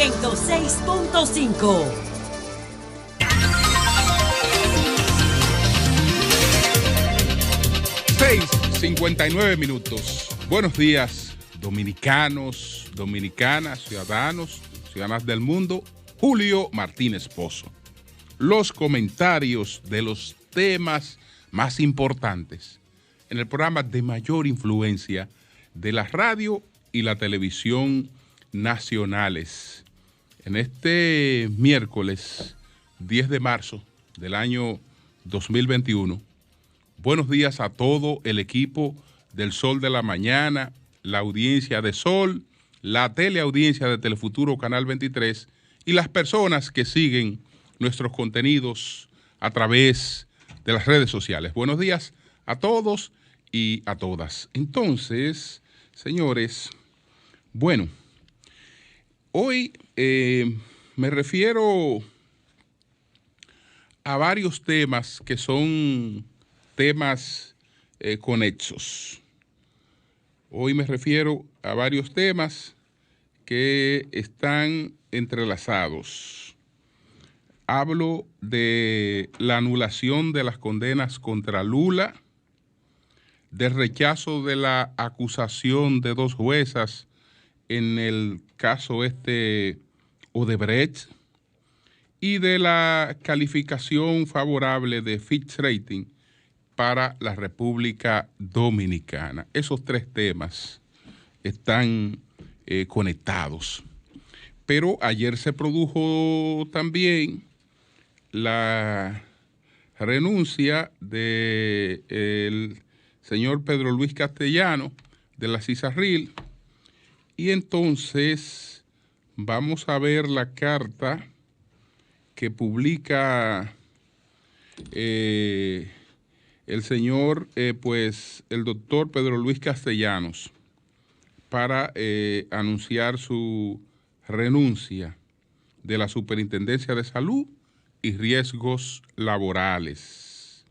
106.5. 6:59 minutos. Buenos días, dominicanos, dominicanas, ciudadanos, ciudadanas del mundo. Julio Martínez Pozo. Los comentarios de los temas más importantes en el programa de mayor influencia de la radio y la televisión nacionales. En este miércoles 10 de marzo del año 2021, buenos días a todo el equipo del Sol de la Mañana, la audiencia de Sol, la teleaudiencia de Telefuturo Canal 23 y las personas que siguen nuestros contenidos a través de las redes sociales. Buenos días a todos y a todas. Entonces, señores, bueno, hoy me refiero a varios temas que son temas conexos. Hoy me refiero a varios temas que están entrelazados. Hablo de la anulación de las condenas contra Lula, del rechazo de la acusación de 2 juezas en el caso Odebrecht y de la calificación favorable de Fitch Rating para la República Dominicana. Esos 3 temas están conectados. Pero ayer se produjo también la renuncia del señor Pedro Luis Castellano de la CISARRIL, y entonces vamos a ver la carta que publica el señor, el doctor Pedro Luis Castellanos para anunciar su renuncia de la Superintendencia de Salud y Riesgos Laborales.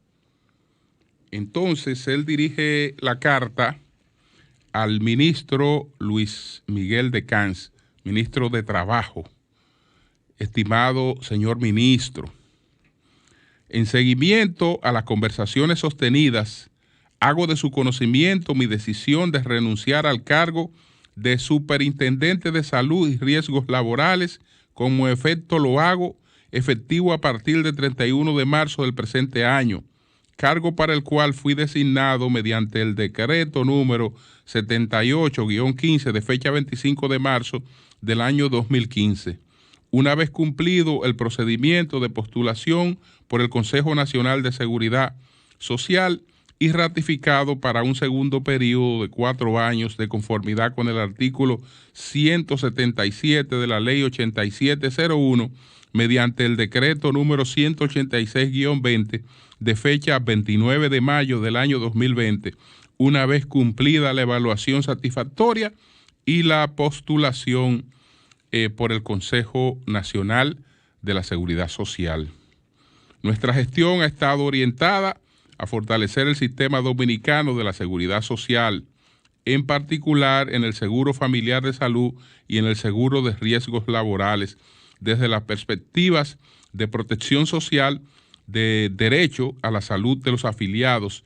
Entonces, él dirige la carta al ministro Luis Miguel de Camps, ministro de Trabajo. Estimado señor ministro, en seguimiento a las conversaciones sostenidas, hago de su conocimiento mi decisión de renunciar al cargo de Superintendente de Salud y Riesgos Laborales. Como efecto lo hago efectivo a partir del 31 de marzo del presente año, cargo para el cual fui designado mediante el decreto número 78-15 de fecha 25 de marzo del año 2015. Una vez cumplido el procedimiento de postulación por el Consejo Nacional de Seguridad Social y ratificado para un segundo periodo de 4 años de conformidad con el artículo 177 de la Ley 8701, mediante el decreto número 186-20 de fecha 29 de mayo del año 2020, una vez cumplida la evaluación satisfactoria y la postulación por el Consejo Nacional de la Seguridad Social. Nuestra gestión ha estado orientada a fortalecer el sistema dominicano de la seguridad social, en particular en el seguro familiar de salud y en el seguro de riesgos laborales, desde las perspectivas de protección social, de derecho a la salud de los afiliados,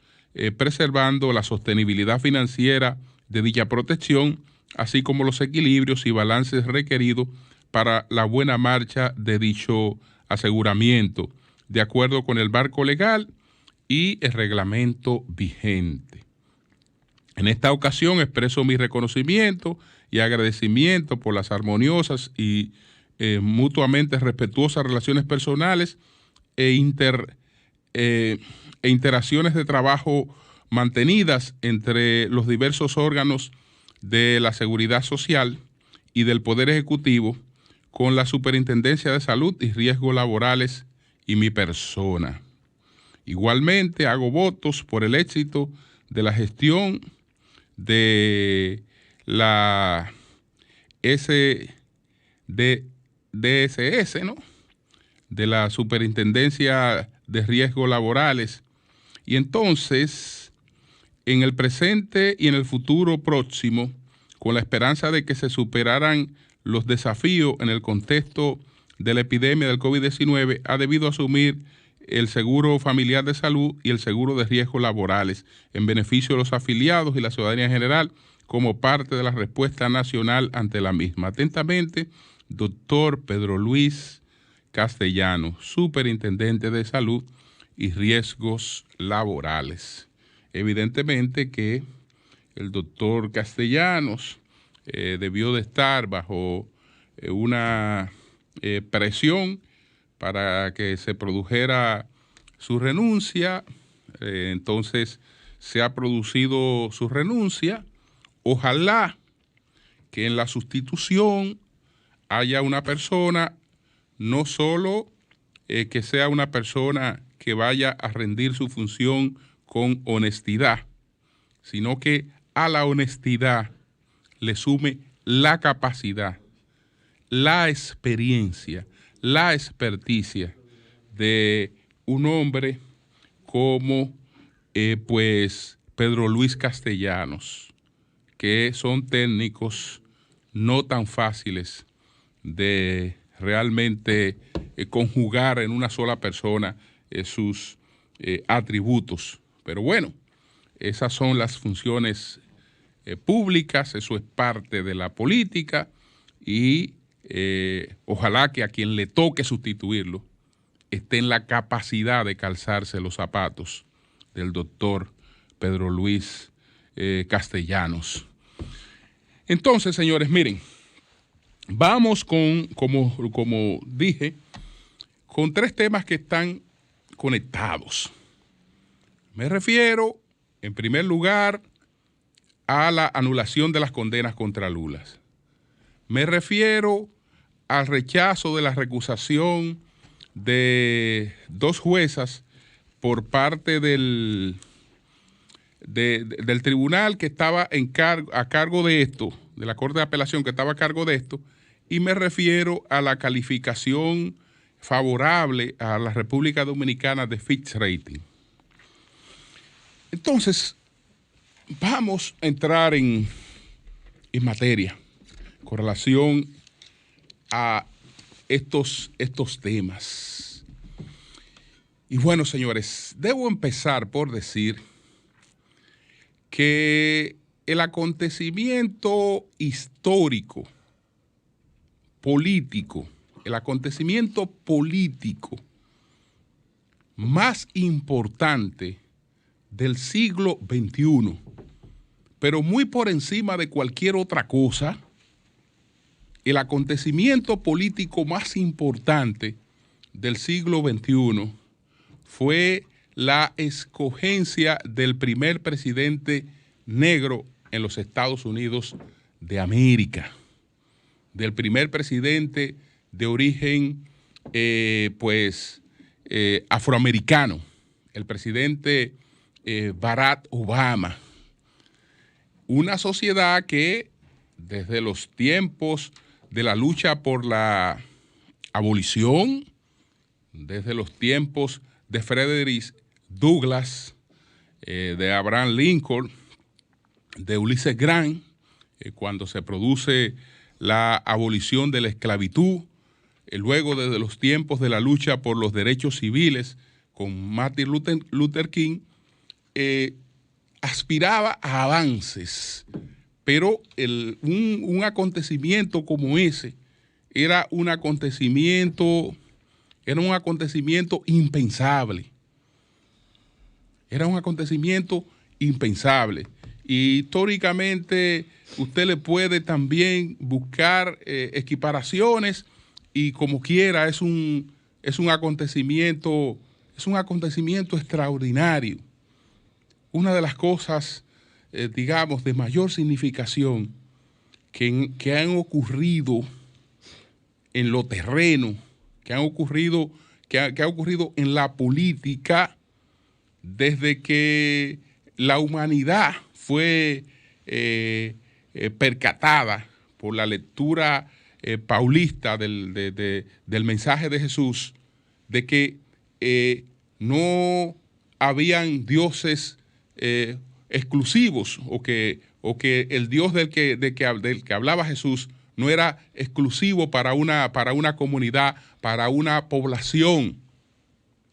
preservando la sostenibilidad financiera de dicha protección, así como los equilibrios y balances requeridos para la buena marcha de dicho aseguramiento, de acuerdo con el marco legal y el reglamento vigente. En esta ocasión expreso mi reconocimiento y agradecimiento por las armoniosas y mutuamente respetuosas relaciones personales e interacciones de trabajo mantenidas entre los diversos órganos de la seguridad social y del Poder Ejecutivo con la Superintendencia de Salud y Riesgos Laborales y mi persona. Igualmente hago votos por el éxito de la gestión de la DSS, ¿no?, de la Superintendencia de Riesgos Laborales. Y entonces, en el presente y en el futuro próximo, con la esperanza de que se superaran los desafíos en el contexto de la epidemia del COVID-19, ha debido asumir el seguro familiar de salud y el seguro de riesgos laborales en beneficio de los afiliados y la ciudadanía en general como parte de la respuesta nacional ante la misma. Atentamente, doctor Pedro Luis Castellanos, superintendente de salud y riesgos laborales. Evidentemente que el doctor Castellanos debió de estar bajo una presión para que se produjera su renuncia. Entonces se ha producido su renuncia. Ojalá que en la sustitución haya una persona, no solo que sea una persona que vaya a rendir su función con honestidad, sino que a la honestidad le sume la capacidad, la experiencia, la experticia de un hombre como pues Pedro Luis Castellanos, que son técnicos no tan fáciles de realmente conjugar en una sola persona sus atributos. Pero bueno, esas son las funciones públicas, eso es parte de la política y ojalá que a quien le toque sustituirlo esté en la capacidad de calzarse los zapatos del doctor Pedro Luis Castellanos. Entonces, señores, miren, vamos con, como dije, con tres temas que están conectados. Me refiero, en primer lugar, a la anulación de las condenas contra Lula. Me refiero al rechazo de la recusación de dos juezas por parte del tribunal que estaba a cargo de esto, de la Corte de Apelación que estaba a cargo de esto, y me refiero a la calificación favorable a la República Dominicana de Fitch Rating. Entonces, vamos a entrar en materia con relación a estos temas. Y bueno, señores, debo empezar por decir que el acontecimiento histórico, político, el acontecimiento político más importante del siglo XXI, pero muy por encima de cualquier otra cosa, el acontecimiento político más importante del siglo XXI fue la escogencia del primer presidente negro en los Estados Unidos de América, del primer presidente de origen afroamericano, el presidente Barack Obama. Una sociedad que desde los tiempos de la lucha por la abolición, desde los tiempos de Frederick Douglass, de Abraham Lincoln, de Ulysses Grant, cuando se produce la abolición de la esclavitud, luego desde los tiempos de la lucha por los derechos civiles con Martin Luther King, aspiraba a avances, pero un acontecimiento como ese era un acontecimiento impensable. Era un acontecimiento impensable. Y históricamente usted le puede también buscar equiparaciones y como quiera es un acontecimiento extraordinario. Una de las cosas, digamos, de mayor significación que han ocurrido en lo terreno, que ha ocurrido en la política desde que la humanidad fue percatada por la lectura paulista del mensaje de Jesús, de que no habían dioses exclusivos o que el Dios del que hablaba Jesús no era exclusivo para una comunidad, para una población,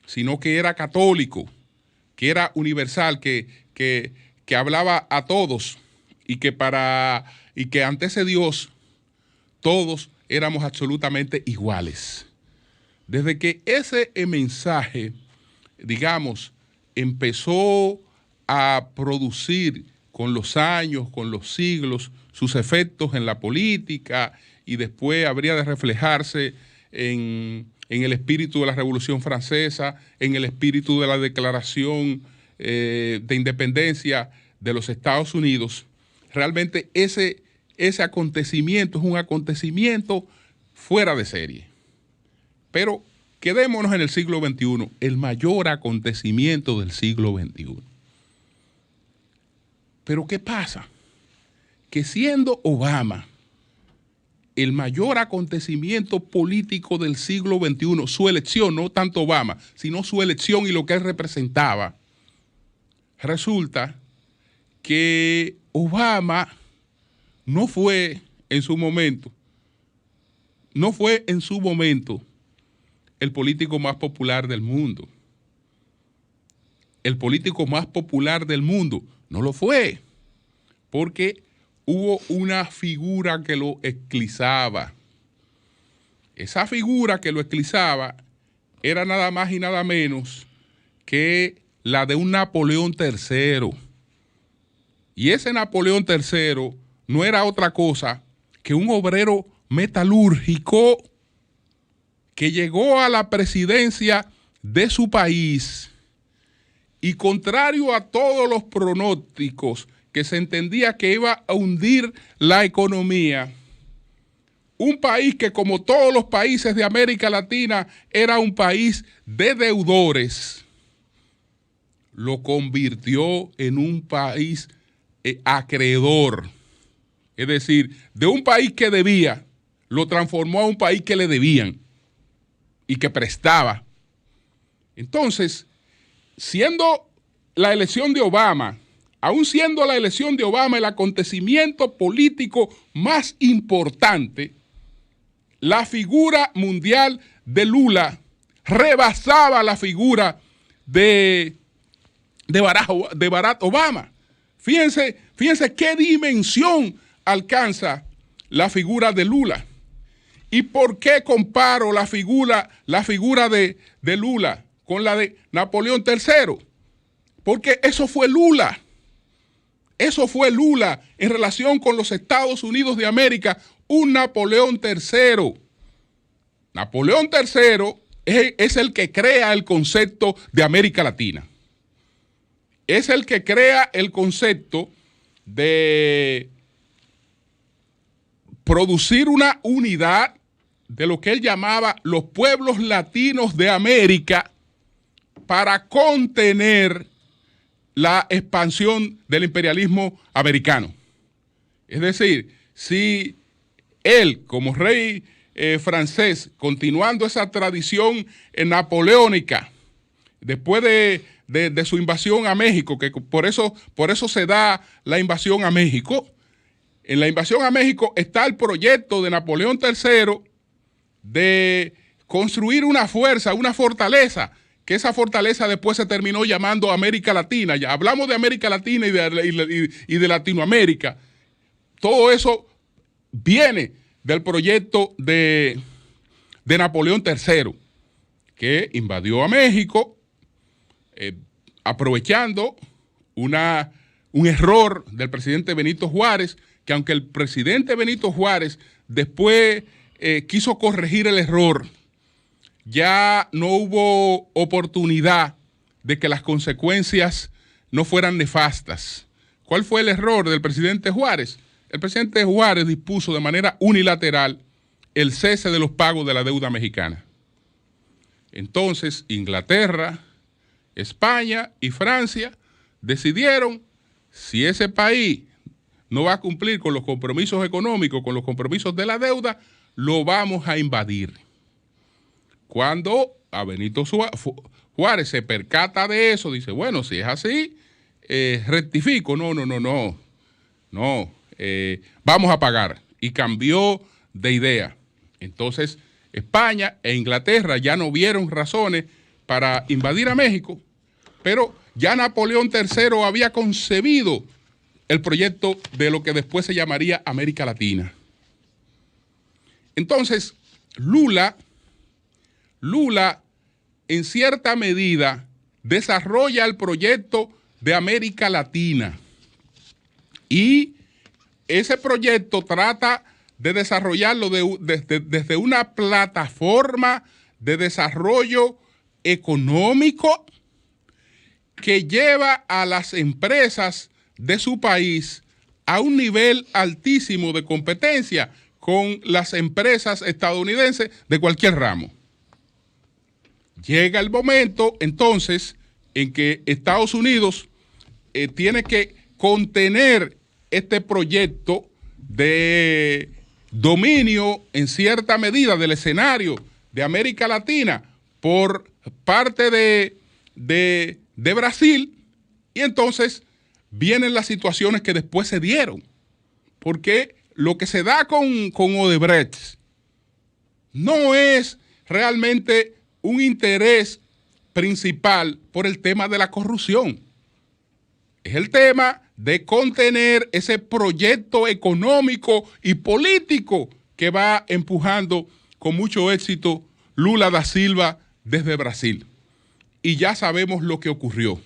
sino que era católico, que era universal, que hablaba a todos y que ante ese Dios todos éramos absolutamente iguales. Desde que ese mensaje, digamos, empezó a producir con los años, con los siglos, sus efectos en la política y después habría de reflejarse en el espíritu de la Revolución Francesa, en el espíritu de la Declaración de Independencia de los Estados Unidos. Realmente ese acontecimiento es un acontecimiento fuera de serie. Pero quedémonos en el siglo XXI, el mayor acontecimiento del siglo XXI. Pero ¿qué pasa? Que siendo Obama el mayor acontecimiento político del siglo XXI, su elección, no tanto Obama, sino su elección y lo que él representaba, resulta que Obama no fue en su momento el político más popular del mundo. El político más popular del mundo no lo fue, porque hubo una figura que lo eclipsaba. Esa figura que lo eclipsaba era nada más y nada menos que la de un Napoleón III. Y ese Napoleón III no era otra cosa que un obrero metalúrgico que llegó a la presidencia de su país y, contrario a todos los pronósticos, que se entendía que iba a hundir la economía, un país que, como todos los países de América Latina, era un país de deudores, lo convirtió en un país acreedor. Es decir, de un país que debía, lo transformó a un país que le debían y que prestaba. Entonces, siendo la elección de Obama, aún siendo la elección de Obama el acontecimiento político más importante, la figura mundial de Lula rebasaba la figura de Barack Obama. Fíjense qué dimensión alcanza la figura de Lula. ¿Y por qué comparo la figura de Lula con la de Napoleón III? Porque eso fue Lula. Eso fue Lula en relación con los Estados Unidos de América, un Napoleón III. Napoleón III es el que crea el concepto de América Latina. Es el que crea el concepto de producir una unidad de lo que él llamaba los pueblos latinos de América para contener la expansión del imperialismo americano. Es decir, si él, como rey francés, continuando esa tradición napoleónica, después de su invasión a México, que por eso se da la invasión a México, en la invasión a México está el proyecto de Napoleón III de construir una fuerza, una fortaleza, que esa fortaleza después se terminó llamando América Latina. Ya hablamos de América Latina y de Latinoamérica. Todo eso viene del proyecto de Napoleón III, que invadió a México, aprovechando un error del presidente Benito Juárez, que aunque el presidente Benito Juárez después quiso corregir el error, ya no hubo oportunidad de que las consecuencias no fueran nefastas. ¿Cuál fue el error del presidente Juárez? El presidente Juárez dispuso de manera unilateral el cese de los pagos de la deuda mexicana. Entonces, Inglaterra, España y Francia decidieron, si ese país no va a cumplir con los compromisos económicos, con los compromisos de la deuda, lo vamos a invadir. Cuando a Benito Juárez se percata de eso, dice, bueno, si es así, rectifico. No, vamos a pagar. Y cambió de idea. Entonces, España e Inglaterra ya no vieron razones para invadir a México, pero ya Napoleón III había concebido el proyecto de lo que después se llamaría América Latina. Entonces, Lula, en cierta medida, desarrolla el proyecto de América Latina. Y ese proyecto trata de desarrollarlo desde una plataforma de desarrollo económico que lleva a las empresas de su país a un nivel altísimo de competencia con las empresas estadounidenses de cualquier ramo. Llega el momento, entonces, en que Estados Unidos tiene que contener este proyecto de dominio, en cierta medida, del escenario de América Latina por parte de Brasil, y entonces vienen las situaciones que después se dieron, porque lo que se da con Odebrecht no es realmente un interés principal por el tema de la corrupción. Es el tema de contener ese proyecto económico y político que va empujando con mucho éxito Lula da Silva desde Brasil. Y ya sabemos lo que ocurrió.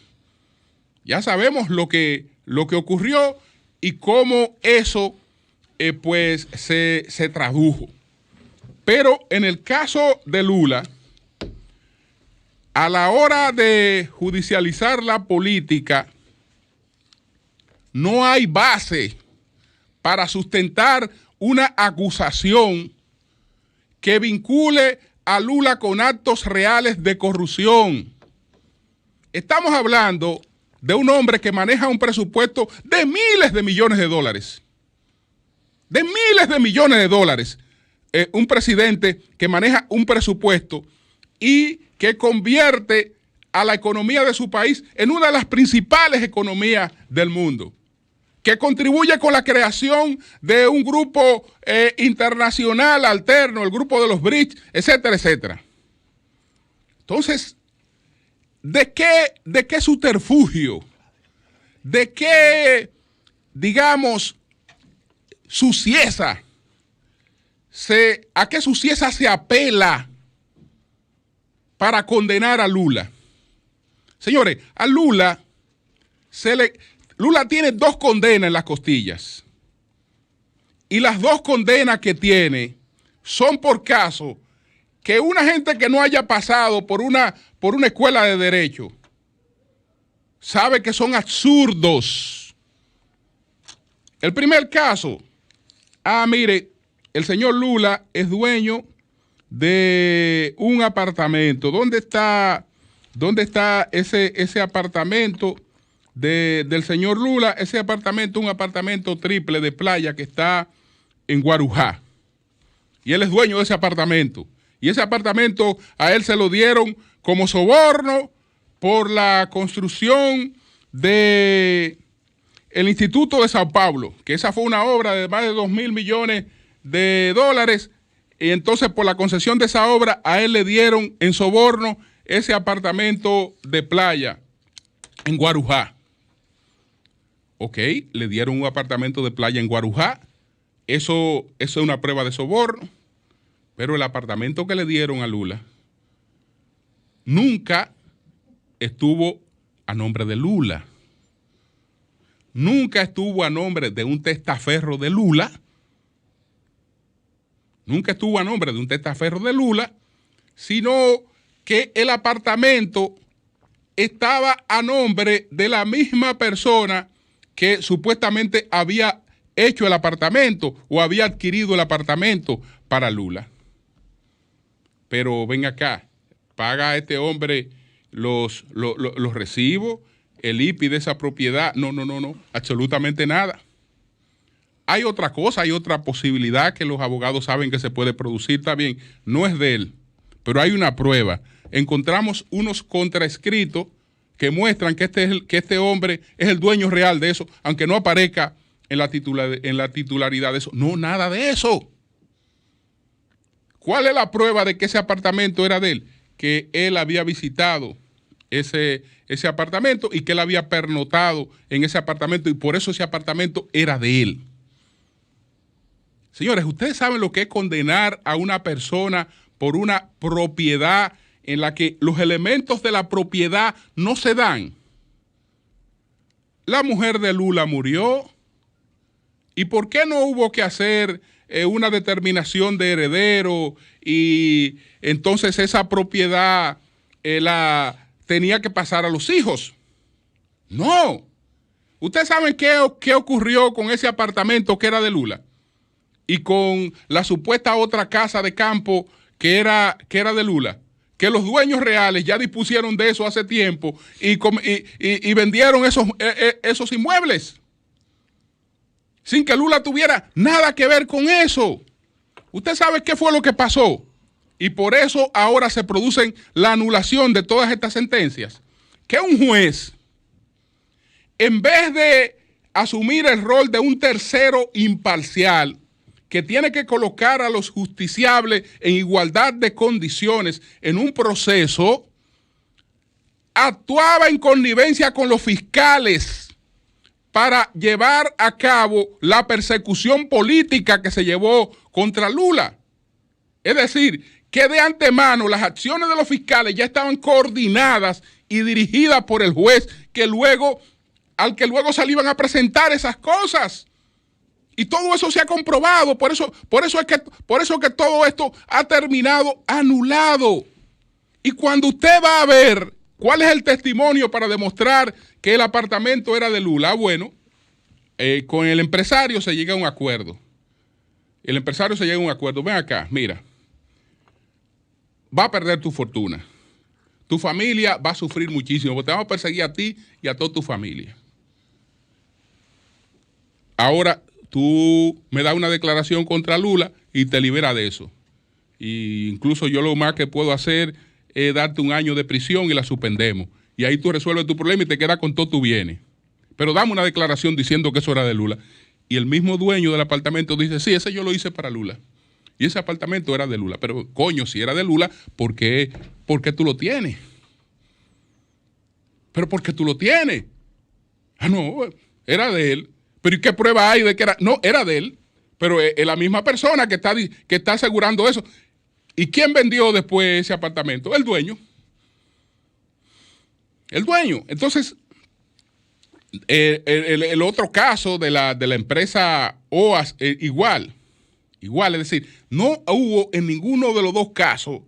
Ya sabemos lo que ocurrió y cómo eso pues se tradujo. Pero en el caso de Lula, a la hora de judicializar la política, no hay base para sustentar una acusación que vincule a Lula con actos reales de corrupción. Estamos hablando de un hombre que maneja un presupuesto de miles de millones de dólares. De miles de millones de dólares. Un presidente que maneja un presupuesto y que convierte a la economía de su país en una de las principales economías del mundo, que contribuye con la creación de un grupo internacional alterno, el grupo de los BRICS, etcétera, etcétera. Entonces, ¿de qué subterfugio? ¿De qué, digamos, sucieza? ¿A qué sucieza se apela para condenar a Lula? Señores, a Lula Lula tiene 2 condenas en las costillas. Y las 2 condenas que tiene son por caso que una gente que no haya pasado por una escuela de derecho sabe que son absurdos. El primer caso, mire, el señor Lula es dueño de un apartamento. ¿Dónde está ese apartamento del señor Lula? Ese apartamento, un apartamento triple de playa que está en Guarujá. Y él es dueño de ese apartamento. Y ese apartamento a él se lo dieron como soborno por la construcción del Instituto de Sao Paulo, que esa fue una obra de más de 2.000 millones de dólares. Y entonces por la concesión de esa obra a él le dieron en soborno ese apartamento de playa en Guarujá. Ok, le dieron un apartamento de playa en Guarujá. Eso es una prueba de soborno. Pero el apartamento que le dieron a Lula nunca estuvo a nombre de Lula. Nunca estuvo a nombre de un testaferro de Lula. Nunca estuvo a nombre de un testaferro de Lula, sino que el apartamento estaba a nombre de la misma persona que supuestamente había hecho el apartamento o había adquirido el apartamento para Lula. Pero ven acá, paga a este hombre los recibos, el IPI de esa propiedad. No, absolutamente nada. Hay otra cosa, hay otra posibilidad que los abogados saben que se puede producir, está bien, no es de él, pero hay una prueba. Encontramos unos contraescritos que muestran que este hombre es el dueño real de eso, aunque no aparezca en la titularidad de eso. No, nada de eso. ¿Cuál es la prueba de que ese apartamento era de él? Que él había visitado ese apartamento y que él había pernotado en ese apartamento y por eso ese apartamento era de él. Señores, ustedes saben lo que es condenar a una persona por una propiedad en la que los elementos de la propiedad no se dan. La mujer de Lula murió. ¿Y por qué no hubo que hacer una determinación de heredero y entonces esa propiedad la tenía que pasar a los hijos? No. ¿Ustedes saben qué ocurrió con ese apartamento que era de Lula? Y con la supuesta otra casa de campo que era de Lula, que los dueños reales ya dispusieron de eso hace tiempo y vendieron esos inmuebles sin que Lula tuviera nada que ver con eso. ¿Usted sabe qué fue lo que pasó? Y por eso ahora se produce la anulación de todas estas sentencias. Que un juez, en vez de asumir el rol de un tercero imparcial, que tiene que colocar a los justiciables en igualdad de condiciones en un proceso, actuaba en connivencia con los fiscales para llevar a cabo la persecución política que se llevó contra Lula. Es decir, que de antemano las acciones de los fiscales ya estaban coordinadas y dirigidas por el juez al que luego se le iban a presentar esas cosas. Y todo eso se ha comprobado, por eso que todo esto ha terminado anulado. Y cuando usted va a ver cuál es el testimonio para demostrar que el apartamento era de Lula, bueno, con el empresario se llega a un acuerdo. El empresario se llega a un acuerdo. Ven acá, mira, va a perder tu fortuna. Tu familia va a sufrir muchísimo, porque te vamos a perseguir a ti y a toda tu familia. Ahora tú me das una declaración contra Lula y te liberas de eso. Y incluso yo lo más que puedo hacer es darte 1 año de prisión y la suspendemos. Y ahí tú resuelves tu problema y te quedas con todos tus bienes. Pero dame una declaración diciendo que eso era de Lula. Y el mismo dueño del apartamento dice, sí, ese yo lo hice para Lula. Y ese apartamento era de Lula. Pero coño, si era de Lula, ¿por qué tú lo tienes? Pero ¿por qué tú lo tienes? Ah, no, era de él. Pero ¿y qué prueba hay de que era? No, era de él, pero es la misma persona que está asegurando eso. ¿Y quién vendió después ese apartamento? El dueño. El dueño. Entonces, el otro caso de la empresa OAS, igual, es decir, no hubo en ninguno de los dos casos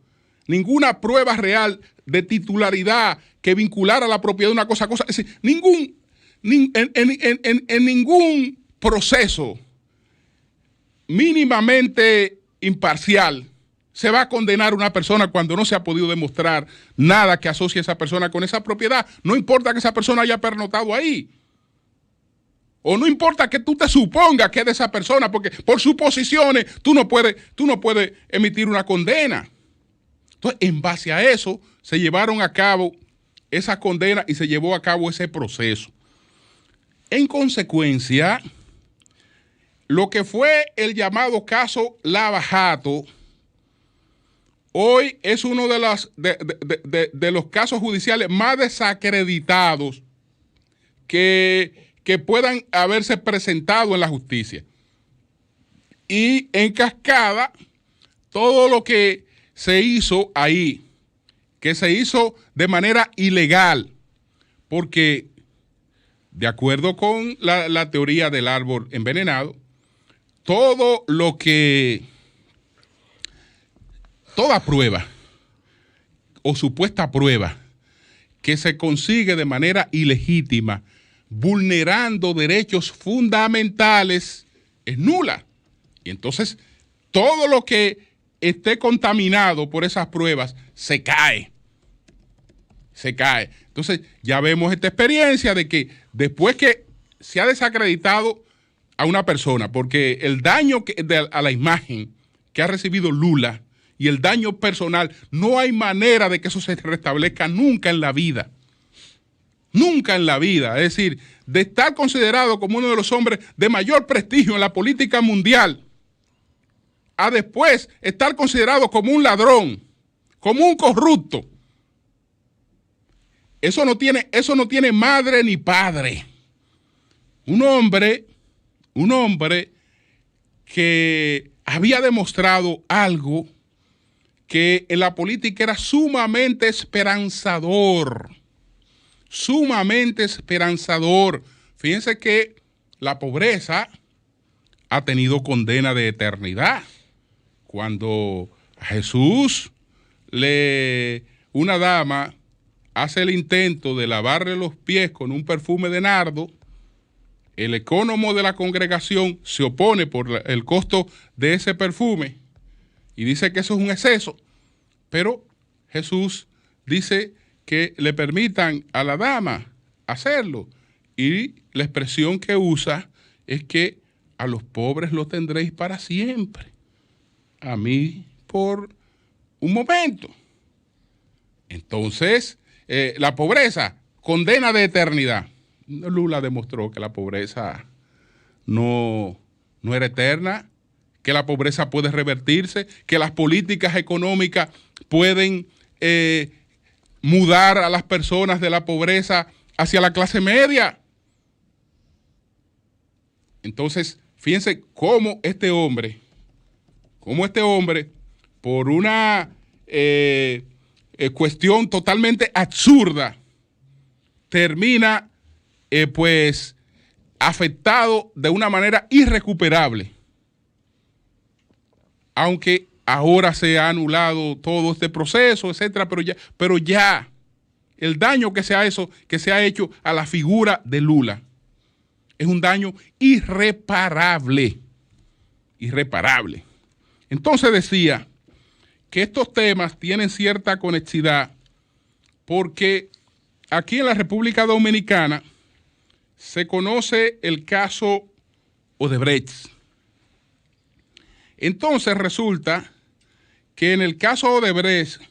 ninguna prueba real de titularidad que vinculara la propiedad de una cosa a cosa. Es decir, en ningún proceso mínimamente imparcial se va a condenar a una persona cuando no se ha podido demostrar nada que asocie a esa persona con esa propiedad. No importa que esa persona haya pernotado ahí. O no importa que tú te supongas que es de esa persona, porque por suposiciones tú no puedes emitir una condena. Entonces, en base a eso, se llevaron a cabo esas condenas y se llevó a cabo ese proceso. En consecuencia, lo que fue el llamado caso Lava Jato, hoy es uno de los casos judiciales más desacreditados que puedan haberse presentado en la justicia. Y en cascada, todo lo que se hizo ahí, que se hizo de manera ilegal, porque de acuerdo con la teoría del árbol envenenado, toda prueba o supuesta prueba que se consigue de manera ilegítima, vulnerando derechos fundamentales, es nula. Y entonces todo lo que esté contaminado por esas pruebas se cae. Entonces ya vemos esta experiencia de que después que se ha desacreditado a una persona, porque el daño a la imagen que ha recibido Lula y el daño personal, no hay manera de que eso se restablezca nunca en la vida. Nunca en la vida. Es decir, de estar considerado como uno de los hombres de mayor prestigio en la política mundial, a después estar considerado como un ladrón, como un corrupto. Eso no tiene madre ni padre. Un hombre que había demostrado algo que en la política era sumamente esperanzador. Sumamente esperanzador. Fíjense que la pobreza ha tenido condena de eternidad. Cuando a Jesús una dama hace el intento de lavarle los pies con un perfume de nardo, el ecónomo de la congregación se opone por el costo de ese perfume y dice que eso es un exceso, pero Jesús dice que le permitan a la dama hacerlo, y la expresión que usa es que a los pobres lo tendréis para siempre, a mí por un momento. Entonces, la pobreza, condena de eternidad. Lula demostró que la pobreza no era eterna, que la pobreza puede revertirse, que las políticas económicas pueden mudar a las personas de la pobreza hacia la clase media. Entonces, fíjense cómo este hombre, por una cuestión totalmente absurda, termina pues afectado de una manera irrecuperable. Aunque ahora se ha anulado todo este proceso, etcétera, pero ya el daño que se ha hecho a la figura de Lula es un daño irreparable. Irreparable. Entonces decía que estos temas tienen cierta conexidad porque aquí en la República Dominicana se conoce el caso Odebrecht. Entonces resulta que en el caso Odebrecht,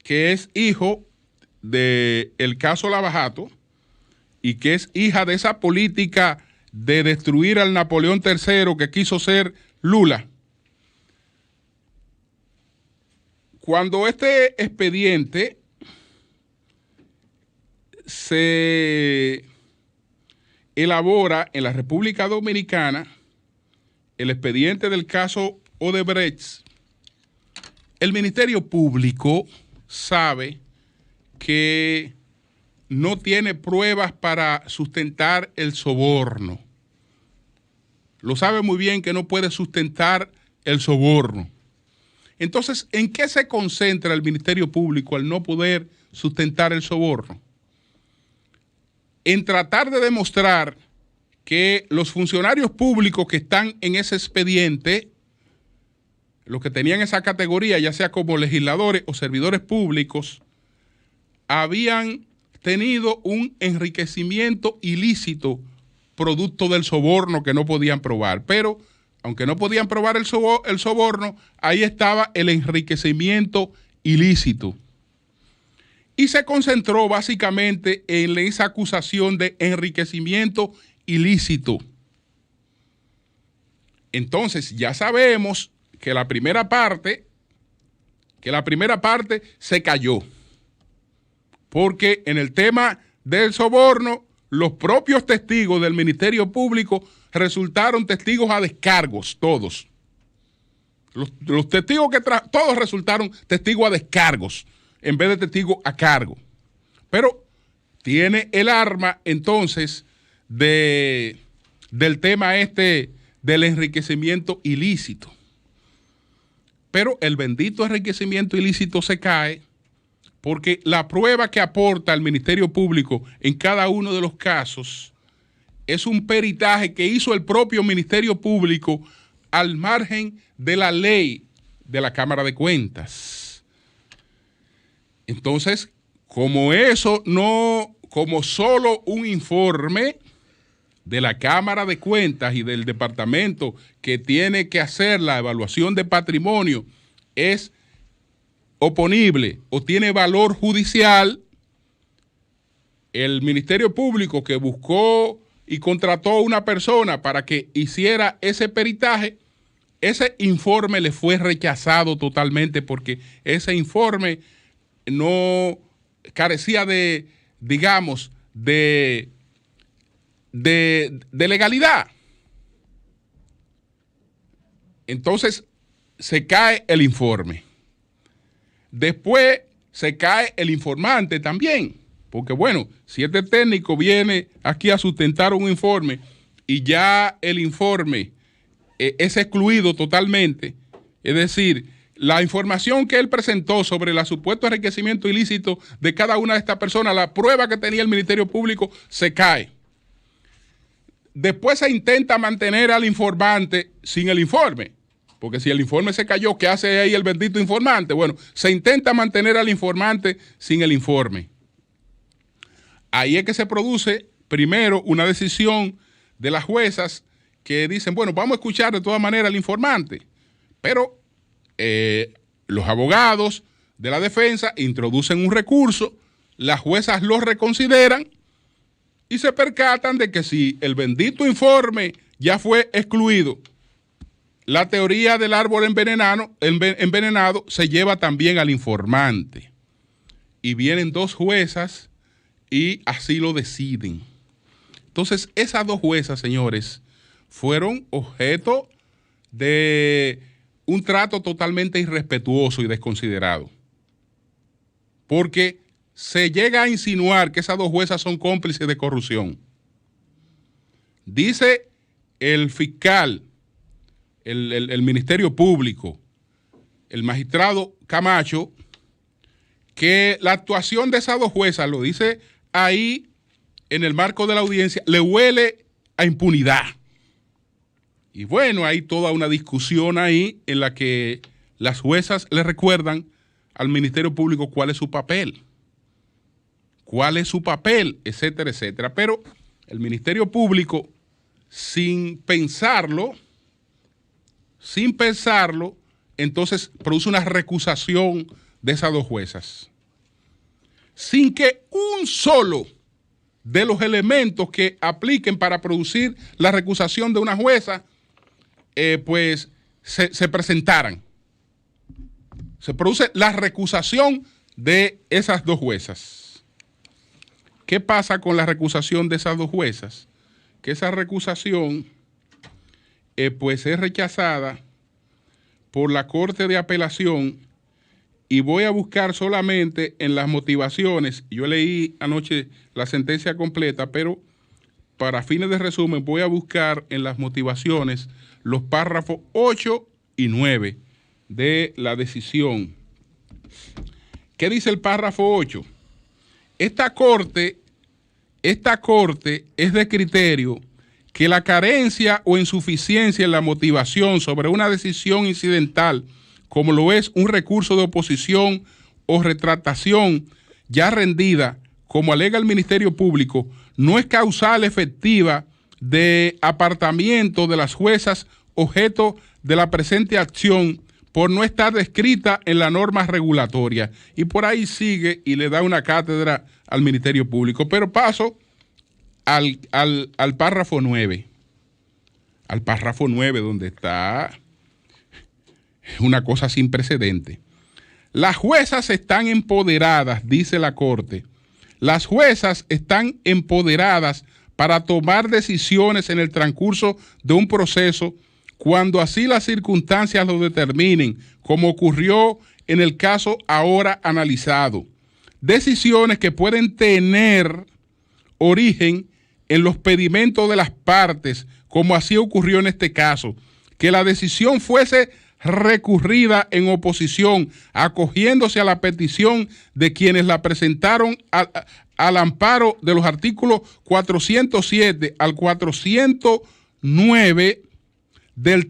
que es hijo del caso Lavajato y que es hija de esa política de destruir al Napoleón III que quiso ser Lula, cuando este expediente se elabora en la República Dominicana, el expediente del caso Odebrecht, el Ministerio Público sabe que no tiene pruebas para sustentar el soborno. Lo sabe muy bien que no puede sustentar el soborno. Entonces, ¿en qué se concentra el Ministerio Público al no poder sustentar el soborno? En tratar de demostrar que los funcionarios públicos que están en ese expediente, los que tenían esa categoría, ya sea como legisladores o servidores públicos, habían tenido un enriquecimiento ilícito producto del soborno que no podían probar. Pero, aunque no podían probar el soborno, ahí estaba el enriquecimiento ilícito. Y se concentró básicamente en esa acusación de enriquecimiento ilícito. Entonces, ya sabemos que la primera parte se cayó. Porque en el tema del soborno, los propios testigos del Ministerio Público resultaron testigos a descargos, todos. Los testigos todos resultaron testigos a descargos, en vez de testigos a cargo. Pero tiene el arma, entonces, del tema del enriquecimiento ilícito. Pero el bendito enriquecimiento ilícito se cae porque la prueba que aporta el Ministerio Público en cada uno de los casos es un peritaje que hizo el propio Ministerio Público al margen de la ley de la Cámara de Cuentas. Entonces, como solo un informe de la Cámara de Cuentas y del departamento que tiene que hacer la evaluación de patrimonio es oponible o tiene valor judicial, el Ministerio Público que buscó y contrató a una persona para que hiciera ese peritaje ese informe le fue rechazado totalmente porque ese informe no carecía de, digamos, de legalidad. Entonces se cae el informe. Después se cae el informante también, porque bueno, si este técnico viene aquí a sustentar un informe y ya el informe es excluido totalmente, es decir, la información que él presentó sobre el supuesto enriquecimiento ilícito de cada una de estas personas, la prueba que tenía el Ministerio Público, se cae. Después se intenta mantener al informante sin el informe, porque si el informe se cayó, ¿qué hace ahí el bendito informante? Bueno, se intenta mantener al informante sin el informe. Ahí es que se produce primero una decisión de las juezas que dicen, bueno, vamos a escuchar de todas maneras al informante, pero los abogados de la defensa introducen un recurso, las juezas lo reconsideran y se percatan de que si el bendito informe ya fue excluido, la teoría del árbol envenenado se lleva también al informante. Y vienen dos juezas y así lo deciden. Entonces, esas dos juezas, señores, fueron objeto de un trato totalmente irrespetuoso y desconsiderado. Porque se llega a insinuar que esas dos juezas son cómplices de corrupción. Dice el fiscal, el Ministerio Público, el magistrado Camacho, que la actuación de esas dos juezas, lo dice ahí en el marco de la audiencia, le huele a impunidad. Y bueno, hay toda una discusión ahí en la que las juezas le recuerdan al Ministerio Público cuál es su papel, etcétera, etcétera. Pero el Ministerio Público, sin pensarlo, entonces produce una recusación de esas dos juezas, sin que un solo de los elementos que apliquen para producir la recusación de una jueza, pues se presentaran. Se produce la recusación de esas dos juezas. ¿Qué pasa con la recusación de esas dos juezas? Que esa recusación pues es rechazada por la Corte de Apelación, y voy a buscar solamente en las motivaciones. Yo leí anoche la sentencia completa, pero para fines de resumen voy a buscar en las motivaciones los párrafos 8 y 9 de la decisión. ¿Qué dice el párrafo 8? Esta corte es de criterio que la carencia o insuficiencia en la motivación sobre una decisión incidental, como lo es un recurso de oposición o retractación ya rendida, como alega el Ministerio Público, no es causal efectiva de apartamiento de las juezas objeto de la presente acción por no estar descrita en la norma regulatoria. Y por ahí sigue y le da una cátedra al Ministerio Público. Pero paso al párrafo 9. Al párrafo 9, donde está una cosa sin precedente. Las juezas están empoderadas, dice la Corte. Las juezas están empoderadas para tomar decisiones en el transcurso de un proceso cuando así las circunstancias lo determinen, como ocurrió en el caso ahora analizado. Decisiones que pueden tener origen en los pedimentos de las partes, como así ocurrió en este caso, que la decisión fuese recurrida en oposición, acogiéndose a la petición de quienes la presentaron al amparo de los artículos 407 al 409 del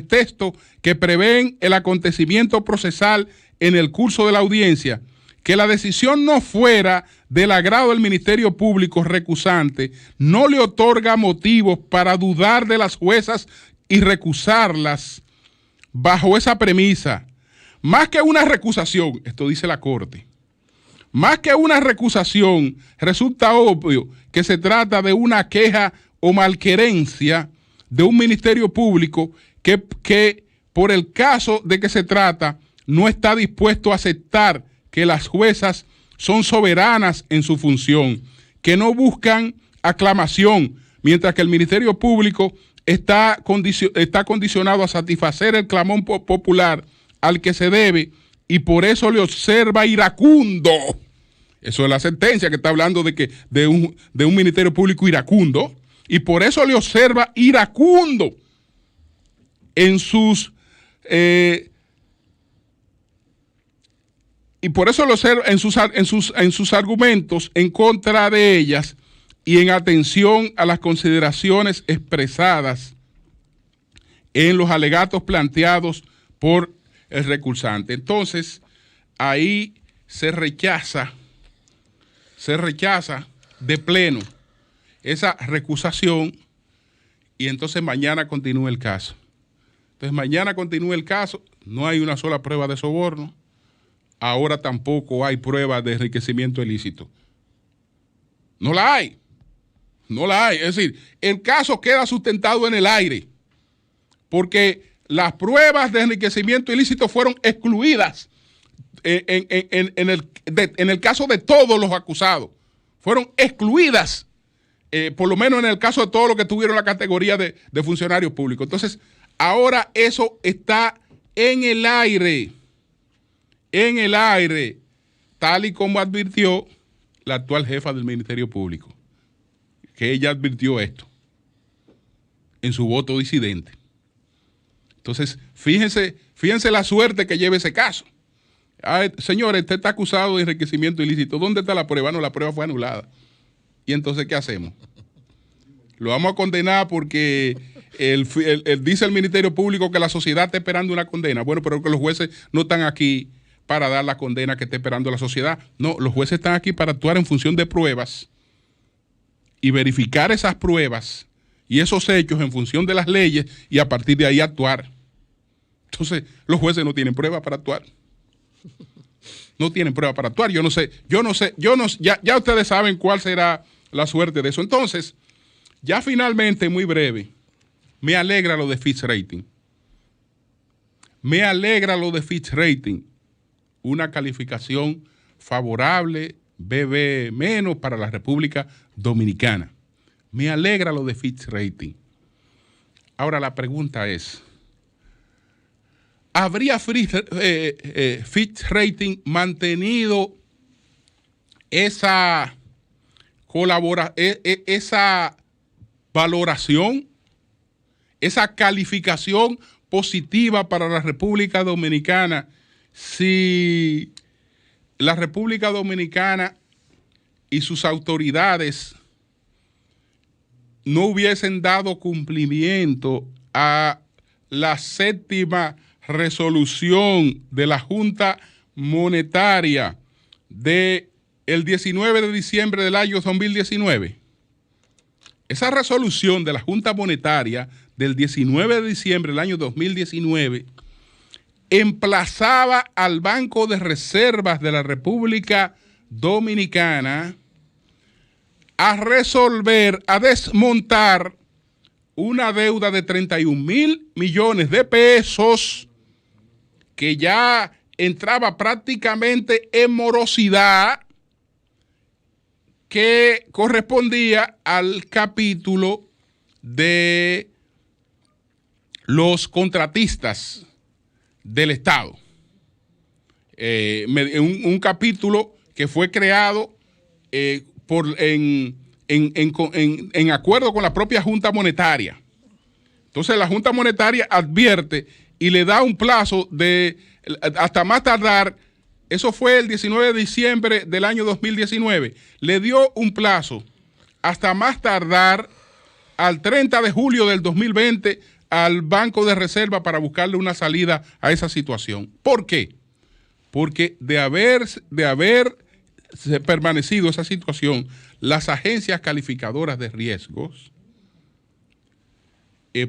texto que prevén el acontecimiento procesal en el curso de la audiencia, que la decisión no fuera del agrado del Ministerio Público recusante, no le otorga motivos para dudar de las juezas y recusarlas bajo esa premisa. Más que una recusación, esto dice la Corte, más que una recusación, resulta obvio que se trata de una queja o malquerencia de un ministerio público que por el caso de que se trata no está dispuesto a aceptar que las juezas son soberanas en su función, que no buscan aclamación, mientras que el Ministerio Público está condicionado a satisfacer el clamor popular al que se debe y por eso le observa iracundo. Eso es la sentencia que está hablando de un Ministerio Público iracundo, y por eso le observa iracundo en sus y por eso lo observa en sus argumentos en contra de ellas y en atención a las consideraciones expresadas en los alegatos planteados por el recursante. Entonces, ahí se rechaza de pleno esa recusación, y entonces mañana continúa el caso. Entonces mañana continúa el caso, no hay una sola prueba de soborno, ahora tampoco hay prueba de enriquecimiento ilícito. No la hay. Es decir, el caso queda sustentado en el aire, porque las pruebas de enriquecimiento ilícito fueron excluidas en el caso de todos los acusados. Fueron excluidas, por lo menos en el caso de todos los que tuvieron la categoría de funcionarios públicos. Entonces, ahora eso está en el aire, tal y como advirtió la actual jefa del Ministerio Público, que ella advirtió esto en su voto disidente. Entonces, fíjense la suerte que lleva ese caso. Ay, señores, usted está acusado de enriquecimiento ilícito. ¿Dónde está la prueba? No, la prueba fue anulada. ¿Y entonces qué hacemos? Lo vamos a condenar porque dice el Ministerio Público que la sociedad está esperando una condena. Bueno, pero que los jueces no están aquí para dar la condena que está esperando la sociedad. No, los jueces están aquí para actuar en función de pruebas y verificar esas pruebas y esos hechos en función de las leyes y a partir de ahí actuar. Entonces, los jueces no tienen prueba para actuar. No tienen prueba para actuar. Ya ustedes saben cuál será la suerte de eso. Entonces, ya finalmente, muy breve, me alegra lo de Fitch Rating. Una calificación favorable, BB menos para la República Dominicana. Me alegra lo de Fitch Rating. Ahora la pregunta es, ¿habría Fitch Rating mantenido esa esa valoración, esa calificación positiva para la República Dominicana si la República Dominicana y sus autoridades no hubiesen dado cumplimiento a la séptima resolución de la Junta Monetaria del 19 de diciembre del año 2019? Esa resolución de la Junta Monetaria del 19 de diciembre del año 2019 emplazaba al Banco de Reservas de la República Dominicana a desmontar una deuda de 31,000 millones de pesos que ya entraba prácticamente en morosidad, que correspondía al capítulo de los contratistas del Estado. Un capítulo que fue creado en acuerdo con la propia Junta Monetaria. Entonces la Junta Monetaria advierte y le da un plazo de hasta más tardar. Eso fue el 19 de diciembre del año 2019. Le dio un plazo hasta más tardar al 30 de julio del 2020 al Banco de Reserva para buscarle una salida a esa situación. ¿Por qué? Porque de haber permanecido esa situación, las agencias calificadoras de riesgos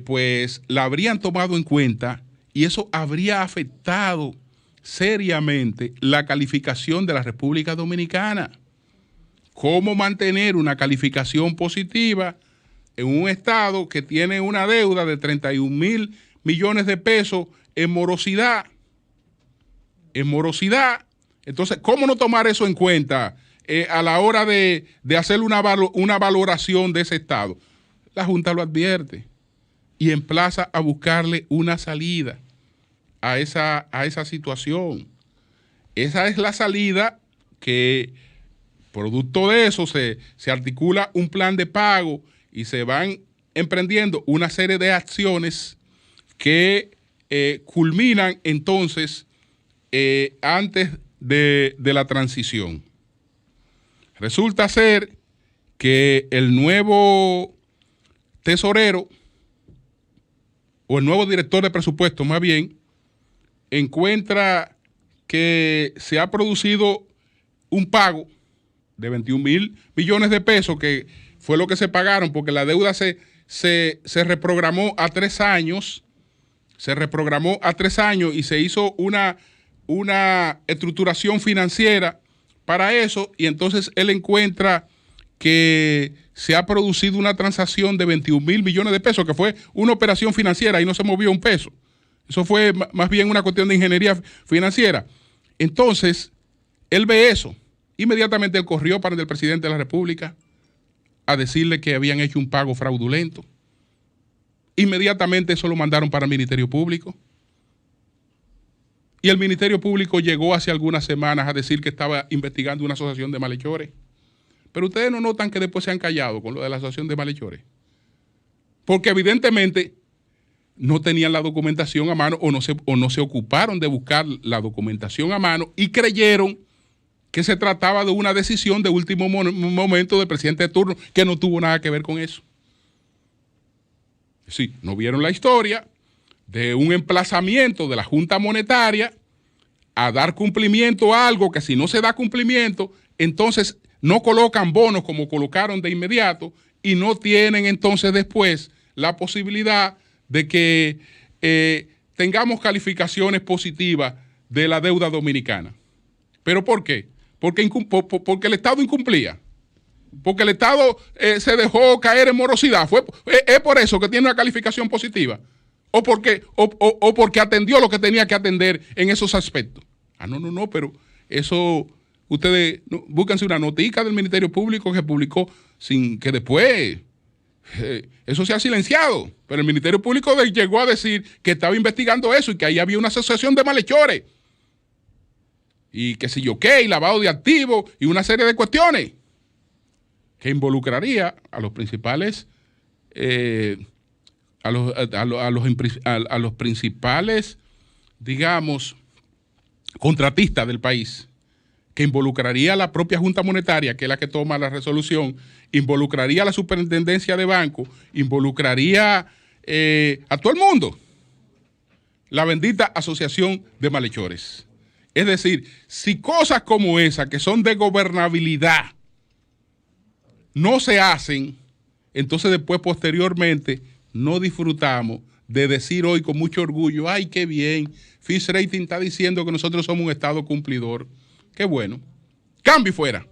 pues la habrían tomado en cuenta y eso habría afectado seriamente la calificación de la República Dominicana. ¿Cómo mantener una calificación positiva en un estado que tiene una deuda de 31,000 millones de pesos en morosidad. En morosidad. Entonces, ¿cómo no tomar eso en cuenta a la hora de hacer una valoración de ese estado? La Junta lo advierte y emplaza a buscarle una salida a esa situación. Esa es la salida que, producto de eso, se articula un plan de pago y se van emprendiendo una serie de acciones que culminan entonces antes de la transición. Resulta ser que el nuevo tesorero, o el nuevo director de presupuesto más bien, encuentra que se ha producido un pago de 21,000 millones de pesos, que fue lo que se pagaron, porque la deuda se reprogramó a 3 años, y se hizo una estructuración financiera para eso, y entonces él encuentra que se ha producido una transacción de 21,000 millones de pesos, que fue una operación financiera y no se movió un peso. Eso fue más bien una cuestión de ingeniería financiera. Entonces, él ve eso. Inmediatamente él corrió para el presidente de la República a decirle que habían hecho un pago fraudulento. Inmediatamente eso lo mandaron para el Ministerio Público. Y el Ministerio Público llegó hace algunas semanas a decir que estaba investigando una asociación de malhechores. Pero ustedes no notan que después se han callado con lo de la asociación de malhechores. Porque evidentemente no tenían la documentación a mano o no se ocuparon de buscar la documentación a mano y creyeron que se trataba de una decisión de último momento del presidente de turno, que no tuvo nada que ver con eso. Sí, no vieron la historia de un emplazamiento de la Junta Monetaria a dar cumplimiento a algo que, si no se da cumplimiento, entonces no colocan bonos como colocaron de inmediato y no tienen entonces después la posibilidad de que tengamos calificaciones positivas de la deuda dominicana. ¿Pero por qué? Porque el Estado incumplía. Porque el Estado se dejó caer en morosidad. ¿Es por eso que tiene una calificación positiva? ¿O porque atendió lo que tenía que atender en esos aspectos? No, pero eso, ustedes búsquense una notica del Ministerio Público que publicó sin que después eso se ha silenciado. Pero el Ministerio Público llegó a decir que estaba investigando eso y que ahí había una asociación de malhechores. Y que si yo qué, y lavado de activos y una serie de cuestiones que involucraría a los principales a los principales, digamos, contratistas del país, que involucraría a la propia Junta Monetaria, que es la que toma la resolución, involucraría a la Superintendencia de Banco, involucraría a todo el mundo, la bendita asociación de malhechores. Es decir, si cosas como esas, que son de gobernabilidad, no se hacen, entonces después, posteriormente, no disfrutamos de decir hoy con mucho orgullo, ay, qué bien, Fitch Rating está diciendo que nosotros somos un Estado cumplidor. Qué bueno. Cambio y fuera.